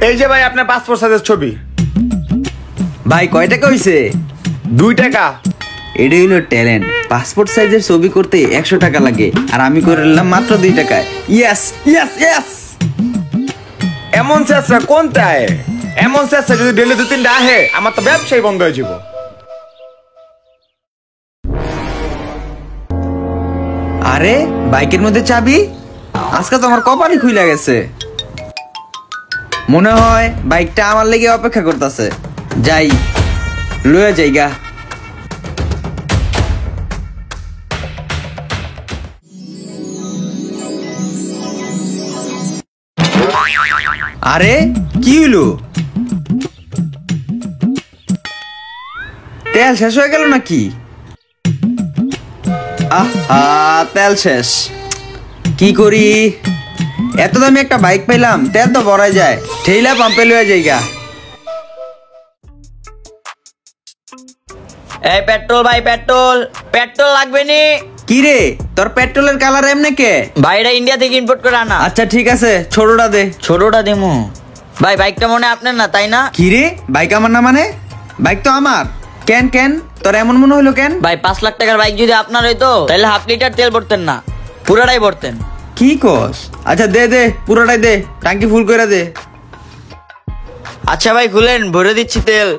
এই যে ভাই আপনার পাসপোর্ট সাইজের ছবি। ভাই কয় টাকা হইছে? 2 টাকা। এটা হইলো ট্যালেন্ট। পাসপোর্ট সাইজের ছবি করতে 100 টাকা লাগে, আর আমি করে নিলাম মাত্র 2 টাকায়। Yes yes yes. এমন চেষ্টা কোনটায়? এমন চেষ্টা যদি ডেলি 2-3টা আহে আমার তো ব্যবসায় বন্ধ হয়ে যাব। আরে বাইকের মধ্যে চাবি? আজকে তো আমার কপালই খুইলা গেছে। মনে হয় বাইকটা আমার লেগে অপেক্ষা করতেছে। যাই লয়ে যাইগা। আরে কি হইলো? তেল শেষ হয়ে গেল নাকি? আহা, তেল শেষ। কি করি? এত দামি একটা বাইক পাইলাম, তেল তো ভরাই যায়। ঠেইলা পাম্পে লয়ে যাইগা। এই পেট্রোল ভাই, পেট্রোল পেট্রোল লাগবে নি? কি রে, তোর পেট্রোলের কালার এমনে কে? ভাই এটা ইন্ডিয়া থেকে ইম্পোর্ট করে আনা। আচ্ছা ঠিক আছে, ছোটটা দে। ছোটটা দিমু। ভাই বাইকটা মনে আপনার না, তাই না? কি রে, বাইক আমার না মানে? বাইক তো আমার। কেন কেন তোর এমন মনে হলো কেন? ভাই 5 লাখ টাকার বাইক যদি আপনার হইতো তাহলে হাফ লিটার তেল ভরতেন না, পুরাটাই ভরতেন। কি কস? আচ্ছা দে দে, পুরোটাই দে, টাঙ্কি ফুল করে দে। আচ্ছা ভাই খুলেন, ভরে দিচ্ছি তেল।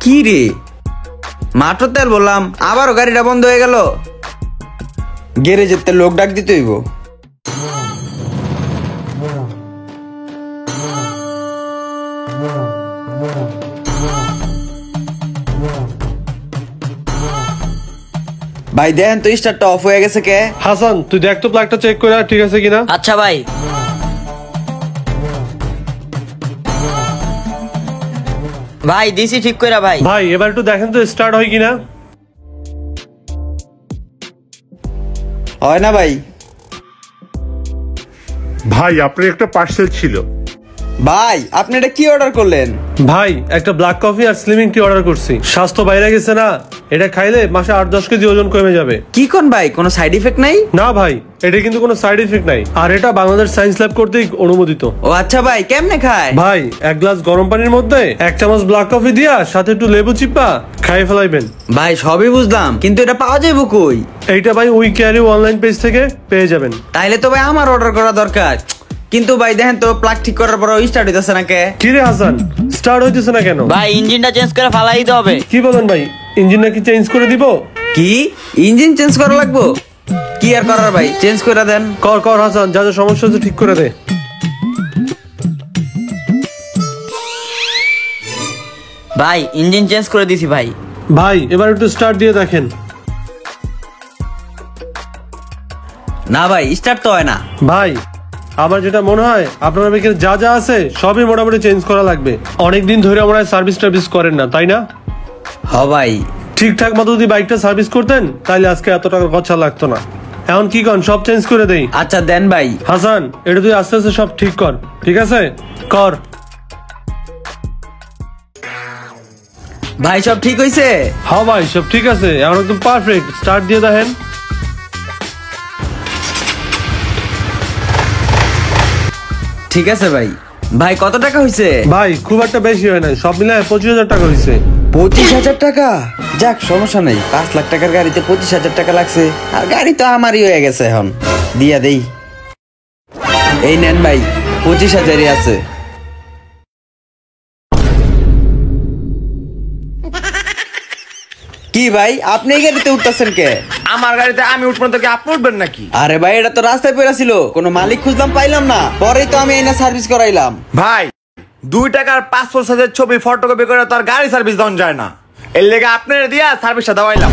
কি রে, মাত্র তেল বললাম, আবারও গাড়িটা বন্ধ হয়ে গেল। গ্যারেজের লোক ডাক দিতে হইব। ভাই দেখেন তো স্টার্টটা অফ হয়ে গেছে কে? হাসান তুই দেখ তো প্লাগটা চেক করে ঠিক আছে কিনা। আচ্ছা ভাই। ভাই দিছি ঠিক কইরা ভাই। ভাই এবার একটু দেখেন তো স্টার্ট হয় কিনা। হয় না ভাই। ভাই আপনার একটা পার্সেল ছিল। ভাই আপনি এটা কি অর্ডার করলেন? ভাই একটা ব্ল্যাক কফি আর স্লিমিং টি অর্ডার করছি। স্বাস্থ্য বাইরে গেছে না, এটা খাইলে মাসে 8-10 কেজি ওজন কমে যাবে। কি কোন ভাই, কোনো সাইড ইফেক্ট নাই? না ভাই, এটা কিন্তু কোনো সাইড ইফেক্ট নাই, আর এটা বাংলাদেশ সায়েন্স ল্যাব কর্তৃক অনুমোদিত। ও আচ্ছা ভাই, কেমনে খায়? ভাই 1 গ্লাস গরম পানির মধ্যে 1 চামচ ব্ল্যাক কফি দিয়া সাথে একটু লেবু চিপা খাই ফেলাইবেন। ভাই সবই বুঝলাম, কিন্তু এটা পাওয়া যাবে কই? এইটা ভাই উই ক্যারি অনলাইন পেজ থেকে পেয়ে যাবেন। তাইলে তো ভাই আমার অর্ডার করা দরকার। কিন্তু ভাই দেখেন তো প্লাগ ঠিক করার পর স্টার্ট হইতেছে না কে? কি রে হাসান, স্টার্ট হইতেছে না কেন? ভাই ইঞ্জিনটা চেঞ্জ করে ফালাই দিতে হবে। কি বলেন ভাই, ইঞ্জিন নাকি চেঞ্জ করে দিব? কি ইঞ্জিন চেঞ্জ করা লাগবো? কি আর করার ভাই, চেঞ্জ করে দেন। কর কর হাসান, যা যা সমস্যা হচ্ছে ঠিক করে দে। ভাই ইঞ্জিন চেঞ্জ করে দিছি ভাই। ভাই এবার একটু স্টার্ট দিয়ে দেখেন। না ভাই স্টার্ট তো হয় না। ভাই আমার যেটা মনে হয় আপনার বাইকের যা যা আছে সবই মোটামুটি চেঞ্জ করা লাগবে। অনেকদিন ধরে আমরা সার্ভিস টার্ভিস করেন না, তাই না? হ ভাই। ঠিকঠাক মতো যদি বাইকটা সার্ভিস করতেন তাহলে আজকে এত টাকা খরচা লাগতো না। এখন কি কন, সব চেঞ্জ করে দেই? আচ্ছা দেন ভাই। হাসান এটা তুই আস্তে আস্তে সব ঠিক কর, ঠিক আছে? কর। ভাই সব ঠিক হইছে? হ্যাঁ ভাই সব ঠিক আছে, এখন একদম পারফেক্ট। স্টার্ট দিয়ে দেখেন। ঠিক আছে ভাই। ভাই কত টাকা হইছে? ভাই খুব একটা বেশি হয় নাই, সব মিলে 25,000 টাকা হয়েছে। 25,000 টাকা? যাক সমস্যা নেই, 5 লাখ টাকার গাড়িতে 25,000 টাকা লাগছে, আর গাড়ি তো আমারই হয়ে গেছে। এখন দিয়া দেই। এই নেন ভাই, 25,000ই আছে। কি ভাই আপনি এই গাড়িতে উঠতেছেন কে? আমার গাড়িতে আমি উঠবো তো কি আপনি উঠবেন নাকি? আরে ভাই এটা তো রাস্তায় পড়া ছিল, কোনো মালিক খুঁজলাম পাইলাম না, পরেই তো আমি এনে সার্ভিস করাইলাম। ভাই 2 টাকার পাসপোর্ট সাইজের ছবি ফটোকপি করে তো আর গাড়ি সার্ভিস দেওয়া যায় না, এর লেগে আপনার দিয়া সার্ভিসটা দেওয়াইলাম।